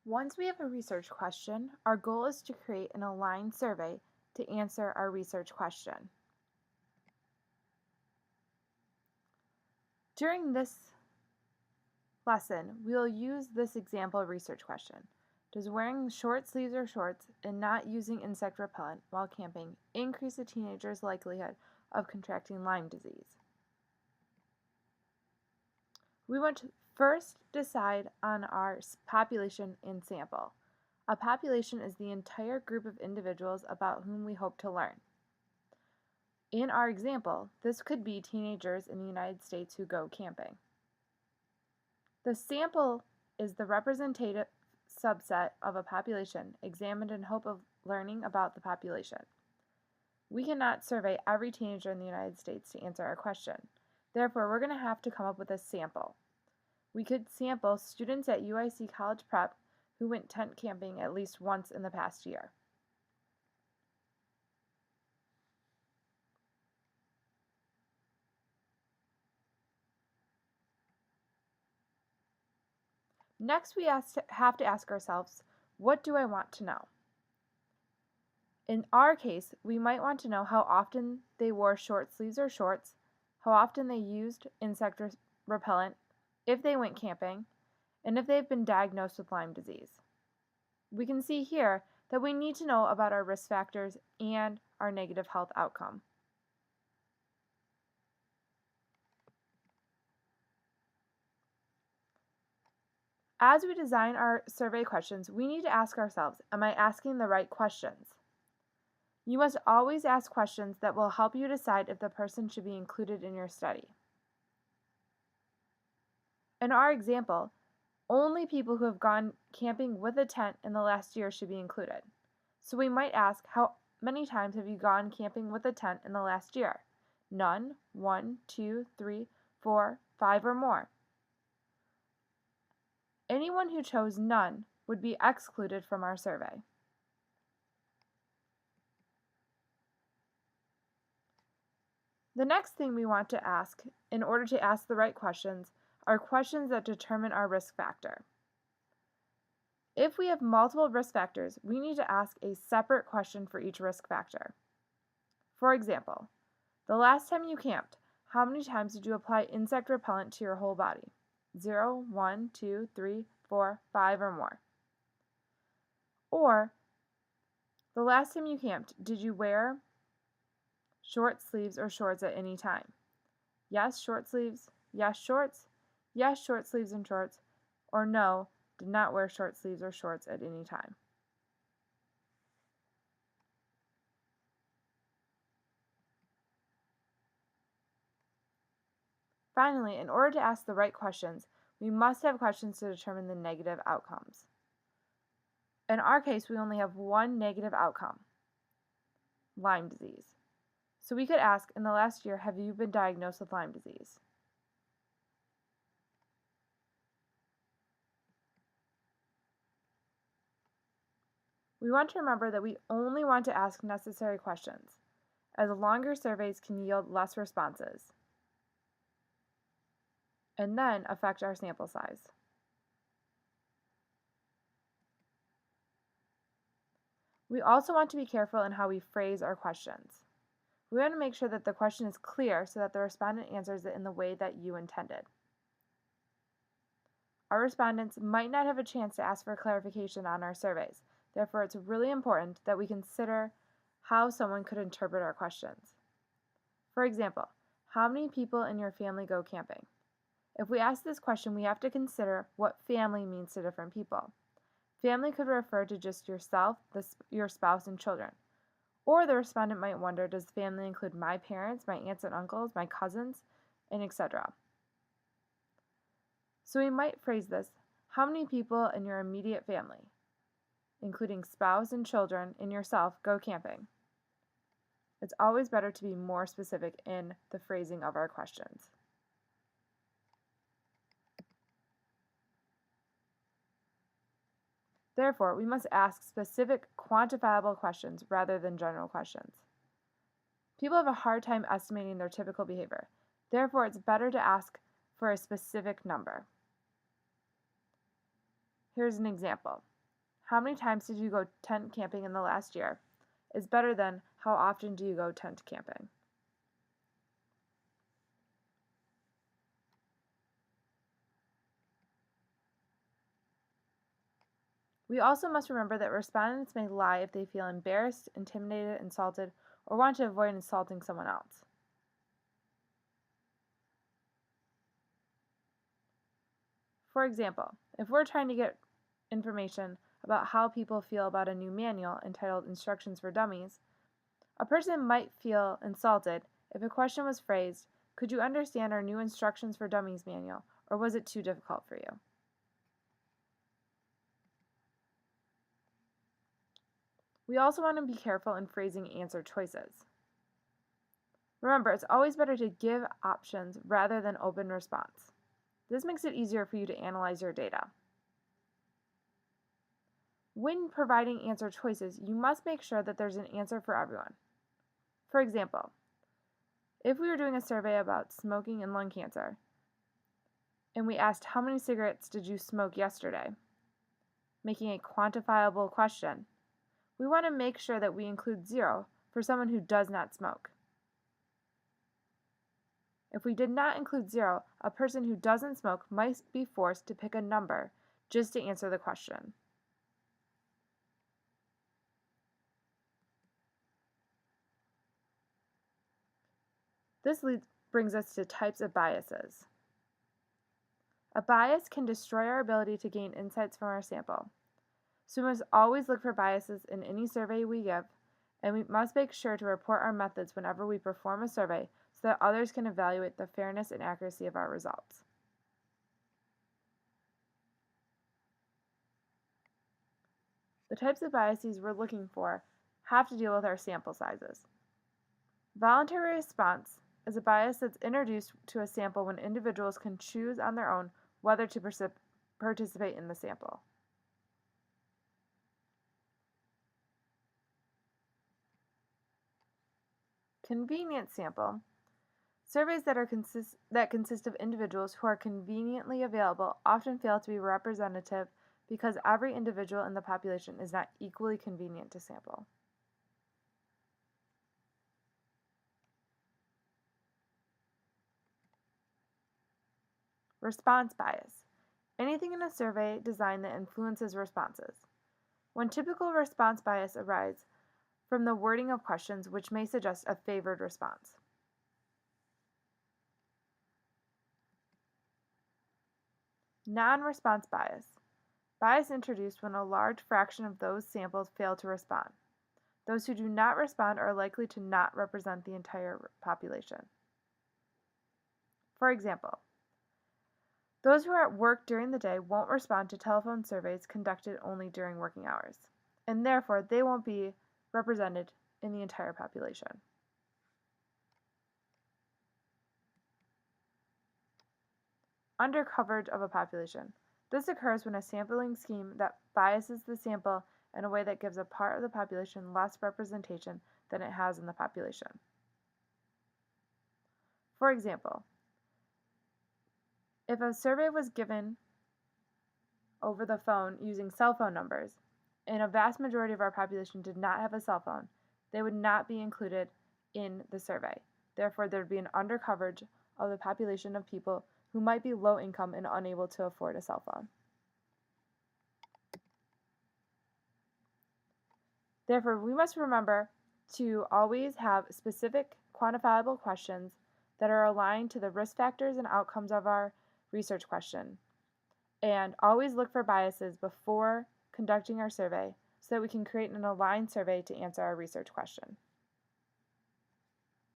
Once we have a research question, our goal is to create an aligned survey to answer our research question. During this lesson, we will use this example research question. Does wearing short sleeves or shorts and not using insect repellent while camping increase a teenager's likelihood of contracting Lyme disease? We want to first decide on our population and sample. A population is the entire group of individuals about whom we hope to learn. In our example, this could be teenagers in the United States who go camping. The sample is the representative subset of a population examined in hope of learning about the population. We cannot survey every teenager in the United States to answer our question. Therefore, we're going to have to come up with a sample. We could sample students at UIC College Prep who went tent camping at least once in the past year. Next, we have to ask ourselves, what do I want to know? In our case, we might want to know how often they wore short sleeves or shorts, how often they used insect repellent, if they went camping, and if they've been diagnosed with Lyme disease. We can see here that we need to know about our risk factors and our negative health outcome. As we design our survey questions, we need to ask ourselves, am I asking the right questions? You must always ask questions that will help you decide if the person should be included in your study. In our example, only people who have gone camping with a tent in the last year should be included. So we might ask, how many times have you gone camping with a tent in the last year? None, 1, 2, 3, 4, 5, or more. Anyone who chose none would be excluded from our survey. The next thing we want to ask, in order to ask the right questions, are questions that determine our risk factor. If we have multiple risk factors, we need to ask a separate question for each risk factor. For example, the last time you camped, how many times did you apply insect repellent to your whole body? 0, 1, 2, 3, 4, 5, or more. Or, the last time you camped, did you wear short sleeves or shorts at any time? Yes, short sleeves. Yes, shorts. Yes, short sleeves and shorts. Or no, did not wear short sleeves or shorts at any time. Finally, in order to ask the right questions, we must have questions to determine the negative outcomes. In our case, we only have one negative outcome, Lyme disease. So we could ask, in the last year, have you been diagnosed with Lyme disease? We want to remember that we only want to ask necessary questions, as longer surveys can yield less responses, and then affect our sample size. We also want to be careful in how we phrase our questions. We want to make sure that the question is clear so that the respondent answers it in the way that you intended. Our respondents might not have a chance to ask for clarification on our surveys. Therefore, it's really important that we consider how someone could interpret our questions. For example, how many people in your family go camping? If we ask this question, we have to consider what family means to different people. Family could refer to just yourself, your spouse, and children. Or the respondent might wonder, does family include my parents, my aunts and uncles, my cousins, and etc. So we might phrase this, how many people in your immediate family, including spouse and children and yourself, go camping? It's always better to be more specific in the phrasing of our questions. Therefore, we must ask specific, quantifiable questions rather than general questions. People have a hard time estimating their typical behavior. Therefore, it's better to ask for a specific number. Here's an example. how many times did you go tent camping in the last year is better than how often do you go tent camping. We also must remember that respondents may lie if they feel embarrassed, intimidated, insulted, or want to avoid insulting someone else. For example, if we're trying to get information about how people feel about a new manual entitled Instructions for Dummies, a person might feel insulted if a question was phrased, "Could you understand our new Instructions for Dummies manual, or was it too difficult for you?" We also want to be careful in phrasing answer choices. Remember, it's always better to give options rather than open response. This makes it easier for you to analyze your data. When providing answer choices, you must make sure that there's an answer for everyone. For example, if we were doing a survey about smoking and lung cancer, and we asked how many cigarettes did you smoke yesterday, making a quantifiable question, we want to make sure that we include 0 for someone who does not smoke. If we did not include 0, a person who doesn't smoke might be forced to pick a number just to answer the question. This brings us to types of biases. A bias can destroy our ability to gain insights from our sample. So we must always look for biases in any survey we give, and we must make sure to report our methods whenever we perform a survey so that others can evaluate the fairness and accuracy of our results. The types of biases we're looking for have to deal with our sample sizes. Voluntary response is a bias that's introduced to a sample when individuals can choose on their own whether to participate in the sample. Convenient sample. Surveys that consist of individuals who are conveniently available often fail to be representative because every individual in the population is not equally convenient to sample. Response bias. Anything in a survey design that influences responses. When typical response bias arises from the wording of questions which may suggest a favored response. Non-response bias. Bias introduced when a large fraction of those sampled fail to respond. Those who do not respond are likely to not represent the entire population. For example, those who are at work during the day won't respond to telephone surveys conducted only during working hours, and therefore they won't be represented in the entire population. Undercoverage of a population. This occurs when a sampling scheme that biases the sample in a way that gives a part of the population less representation than it has in the population. For example, if a survey was given over the phone using cell phone numbers, and a vast majority of our population did not have a cell phone, they would not be included in the survey. Therefore, there would be an undercoverage of the population of people who might be low income and unable to afford a cell phone. Therefore, we must remember to always have specific quantifiable questions that are aligned to the risk factors and outcomes of our research question, and always look for biases before conducting our survey so that we can create an aligned survey to answer our research question.